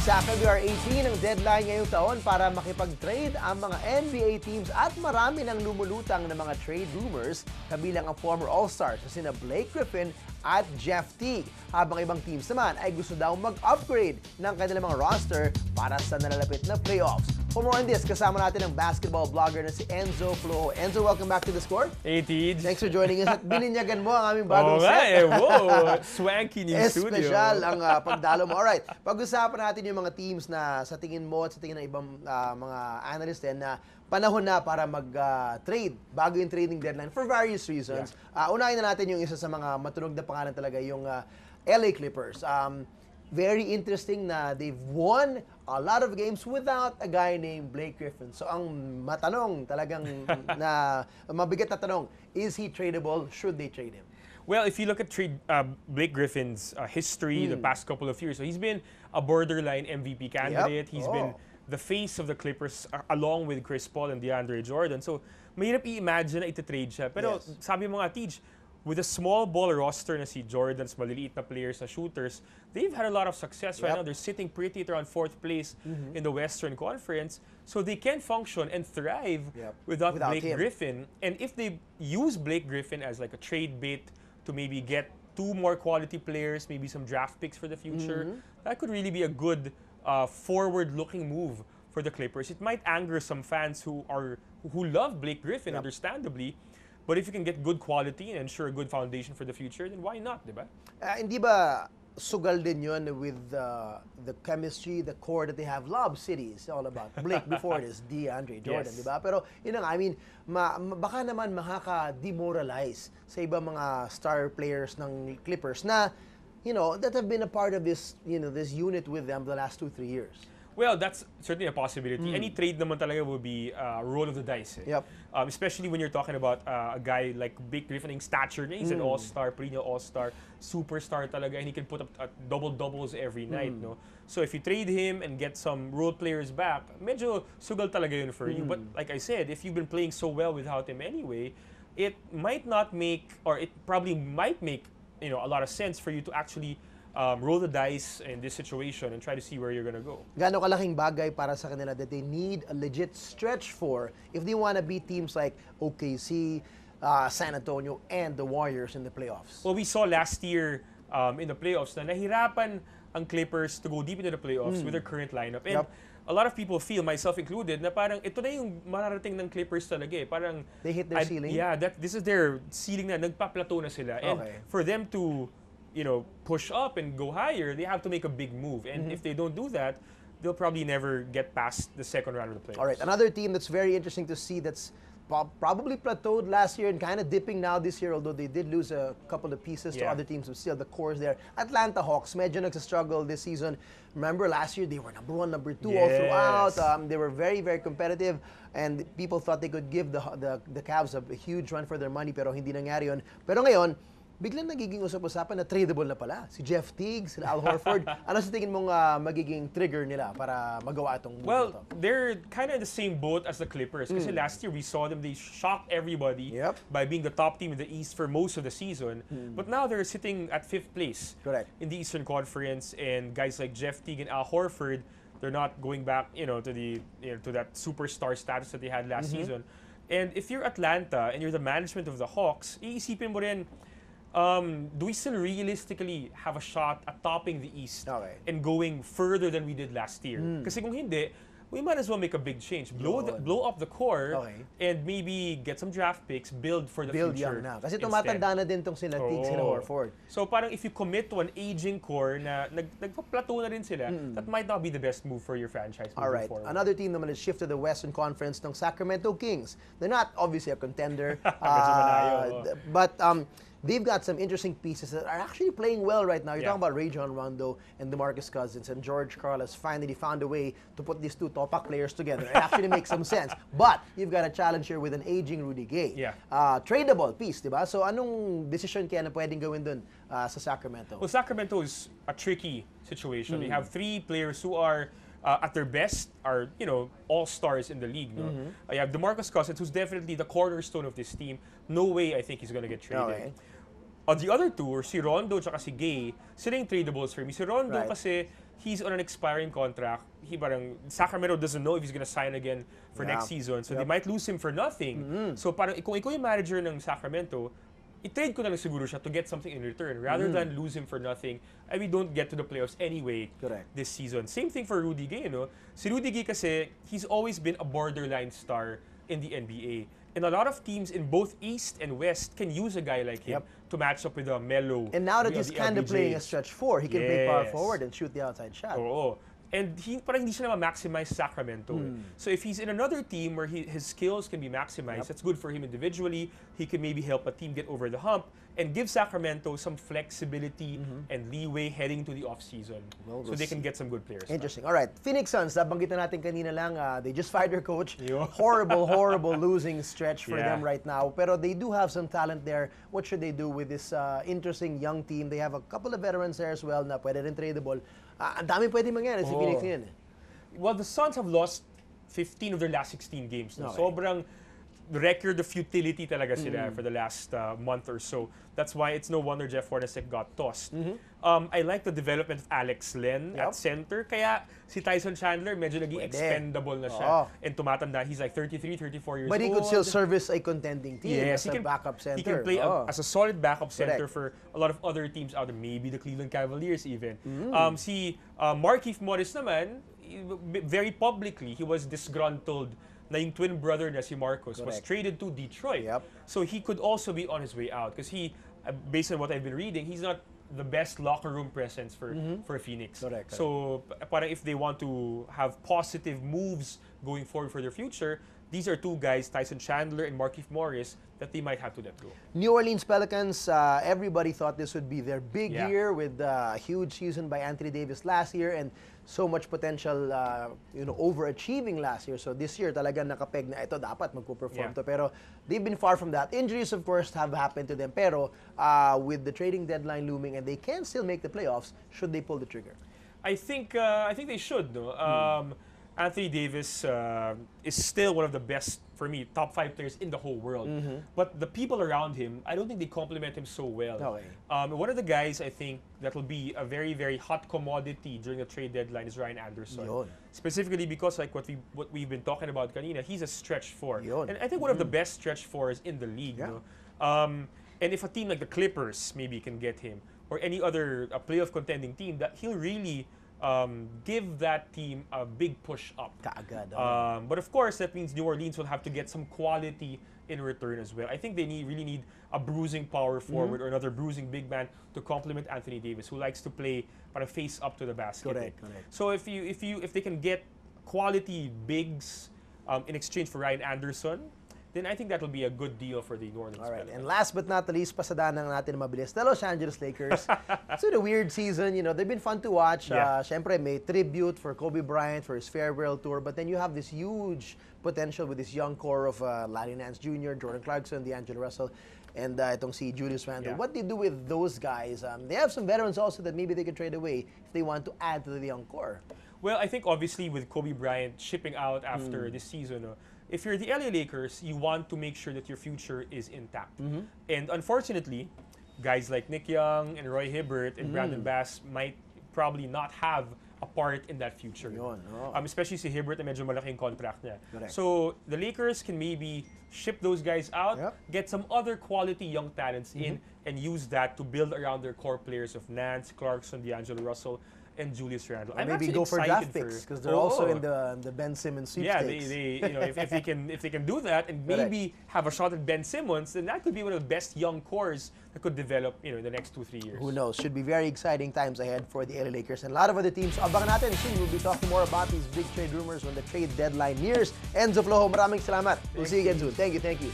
Sa February 18, ang deadline ngayong taon para makipag-trade ang mga NBA teams at marami nang lumulutang na mga trade rumors kabilang ang former All-Stars na sina Blake Griffin at Jeff Teague. Habang ibang teams naman ay gusto daw mag-upgrade ng kanilang mga roster para sa nalalapit na playoffs. For more on this, kasama natin ang basketball blogger na si Enzo Flojo. Enzo, welcome back to The Score. Hey, Tej. Thanks for joining us. At bininyagan mo ang aming bagong Oo set. nga wow. Swanky new studio. Espesyal ang pagdalo mo. Alright, pag-usapan natin yung mga teams na sa tingin mo at sa tingin ng ibang mga analysts din na panahon na para mag-trade bago yung trading deadline for various reasons. Unahin na natin yung isa sa mga matunog na pangalan talaga, yung LA Clippers. Very interesting na they've won a lot of games without a guy named Blake Griffin. So ang matanong talagang na mabigat na tanong, is he tradable? Should they trade him? Well, if you look at Blake Griffin's history the past couple of years, so he's been a borderline MVP candidate. He's been the face of the Clippers along with Chris Paul and DeAndre Jordan. So mahirap i-imagine na iti-trade siya. Pero sabi mo nga, Tej, with a small ball roster na si Jordan's maliliit na players na shooters, they've had a lot of success right now. They're sitting pretty around 4th place in the Western Conference. So they can function and thrive without Blake Griffin. And if they use Blake Griffin as like a trade bait to maybe get 2 more quality players, maybe some draft picks for the future, that could really be a good forward-looking move for the Clippers. It might anger some fans who love Blake Griffin, understandably. But if you can get good quality and ensure a good foundation for the future, then why not, di ba? Hindi ba sugal din yun with the chemistry, the core that they have? Lob City is all about Blake before this, DeAndre Jordan, di ba? Pero yun nga, I mean, baka naman makaka-demoralize sa ibang mga star players ng Clippers na, you know, that have been a part of this, you know, this unit with them the last 2-3 years. Well, that's certainly a possibility. Any trade naman talaga will be a roll of the dice. Especially when you're talking about a guy like Blake Griffin in stature. He's an all-star, perennial all-star, superstar talaga, and he can put up double-doubles every night. No? So if you trade him and get some role players back, medyo sugal talaga yun for you. But like I said, if you've been playing so well without him anyway, it might not make, or it probably might make, you know, a lot of sense for you to actually roll the dice in this situation and try to see where you're gonna go. Gaano kalaking bagay para sa kanila that they need a legit stretch for if they want to beat teams like OKC, San Antonio, and the Warriors in the playoffs? Well, we saw last year in the playoffs na nahirapan ang Clippers to go deep into the playoffs with their current lineup. And a lot of people feel, myself included, na parang ito na yung mararating ng Clippers talaga eh. Parang they hit their ceiling? Yeah, this is their ceiling na, nagpa-plateau na sila. And for them to, you know, push up and go higher, they have to make a big move. And if they don't do that, they'll probably never get past the second round of the playoffs. All right, another team that's very interesting to see that's probably plateaued last year and kind of dipping now this year, although they did lose a couple of pieces to other teams, but still the core is there. Atlanta Hawks, medyo nagsastruggle this season. Remember last year, they were number 1, number 2 all throughout. They were very, very competitive, and people thought they could give the Cavs a huge run for their money, pero hindi nangyari yun. Pero ngayon, biglang nagiging usap-usapan na tradable na pala. Si Jeff Teague, si Al Horford. Ano sa tingin mong magiging trigger nila para magawa itong move? Well, they're kind of in the same boat as the Clippers. Kasi last year we saw them, they shocked everybody by being the top team in the East for most of the season. But now they're sitting at 5th place in the Eastern Conference, and guys like Jeff Teague and Al Horford, they're not going back, you know, to the to that superstar status that they had last season. And if you're Atlanta and you're the management of the Hawks, iisipin mo rin, do we still realistically have a shot at topping the East and going further than we did last year? Kasi kung hindi, we might as well make a big change. Blow up the core and maybe get some draft picks, build for the future. Young na. Kasi tumatanda na din tong sila Teague, sila Horford. So parang if you commit to an aging core na nagpa-plateau na rin sila, that might not be the best move for your franchise moving forward. Another team naman is shift to the Western Conference ng Sacramento Kings. They're not obviously a contender, but they've got some interesting pieces that are actually playing well right now. You're talking about Rajon Rondo and DeMarcus Cousins, and George Karl has finally found a way to put these 2 top players together. It actually makes some sense. But you've got a challenge here with an aging Rudy Gay. Tradable piece, di ba? So anong decision kaya na pwedeng gawin dun sa Sacramento? Well, Sacramento is a tricky situation. They have 3 players who are at their best are, you know, all-stars in the league. No? You have DeMarcus Cousins, who's definitely the cornerstone of this team. No way I think he's going to get traded. The other 2, si Rondo at si Gay, sila yung tradables for me. Si Rondo kasi he's on an expiring contract. Sacramento doesn't know if he's gonna sign again for next season. So they might lose him for nothing. So parang kung ikaw yung manager ng Sacramento, i-trade ko na lang siguro siya to get something in return rather than lose him for nothing. And we don't get to the playoffs anyway this season. Same thing for Rudy Gay, no? Si Rudy Gay kasi, he's always been a borderline star in the NBA. And a lot of teams in both East and West can use a guy like him to match up with a Melo. And now that he's kind of playing a stretch 4, he can play power forward and shoot the outside shot. And parang hindi siya na ma-maximize Sacramento. So if he's in another team where his skills can be maximized, that's good for him individually. He can maybe help a team get over the hump and give Sacramento some flexibility and leeway heading to the offseason so they can get some good players. Interesting. All right, Phoenix Suns, nabanggit na natin kanina lang, they just fired their coach. Horrible losing stretch for them right now. Pero they do have some talent there. What should they do with this interesting young team? They have a couple of veterans there as well na pwede rin tradable. Ang dami pwede mangyari si Phoenix ngayon. Well, the Suns have lost 15 of their last 16 games. No? Sobrang record of futility talaga sila for the last month or so. That's why it's no wonder Jeff Hornacek got tossed. I like the development of Alex Len at center. Kaya si Tyson Chandler medyo naging expendable na siya. And tumatanda. He's like 33, 34 years old. But he could still service a contending team as a backup center. He can play as a solid backup center for a lot of other teams out there. Maybe the Cleveland Cavaliers even. Si Markieff Morris naman, very publicly, he was disgruntled na yung twin brother na si Marcus was traded to Detroit. So he could also be on his way out because he, based on what I've been reading, he's not the best locker room presence for Phoenix. So parang if they want to have positive moves going forward for their future, these are two guys, Tyson Chandler and Markieff Morris, that they might have to let go. New Orleans Pelicans, everybody thought this would be their big year with a huge season by Anthony Davis last year and so much potential, overachieving last year. So this year, talagang nakapeg na ito, dapat magpo-perform to. Pero they've been far from that. Injuries, of course, have happened to them. Pero with the trading deadline looming and they can still make the playoffs, should they pull the trigger? I think they should. No? Anthony Davis is still one of the best, for me, top 5 players in the whole world. But the people around him, I don't think they complement him so well. One of the guys I think that will be a very, very hot commodity during the trade deadline is Ryan Anderson. Specifically because like what we've been talking about kanina, he's a stretch 4. And I think one of the best stretch 4s in the league. No? And if a team like the Clippers maybe can get him, or any other playoff contending team, that he'll really give that team a big push up. But of course, that means New Orleans will have to get some quality in return as well. I think they really need a bruising power forward or another bruising big man to complement Anthony Davis, who likes to play para face up to the basket. So if they can get quality bigs in exchange for Ryan Anderson, then I think that will be a good deal for the New Orleans Pelicans. And last but not the least, pasadaan ng natin mabilis, the Los Angeles Lakers. It's been a weird season, they've been fun to watch. Syempre, may tribute for Kobe Bryant for his farewell tour, but then you have this huge potential with this young core of Larry Nance Jr., Jordan Clarkson, D'Angelo Russell, and itong si Julius Randle. What do you do with those guys? They have some veterans also that maybe they can trade away if they want to add to the young core. Well, I think obviously with Kobe Bryant shipping out after this season, if you're the LA Lakers, you want to make sure that your future is intact. And unfortunately, guys like Nick Young and Roy Hibbert and Brandon Bass might probably not have a part in that future. Especially si Hibbert na medyo malaking contract niya. So the Lakers can maybe ship those guys out, get some other quality young talents in, and use that to build around their core players of Nance, Clarkson, D'Angelo Russell, and Julius Randle. Or maybe go for draft picks because they're also in the Ben Simmons sweepstakes. If they can do that and maybe have a shot at Ben Simmons, then that could be one of the best young cores that could develop in the next 2-3 years. Who knows? Should be very exciting times ahead for the LA Lakers and a lot of other teams. Abangan natin soon. We'll be talking more about these big trade rumors when the trade deadline nears. Enzo Flojo, maraming salamat. We'll see you again soon. Thank you.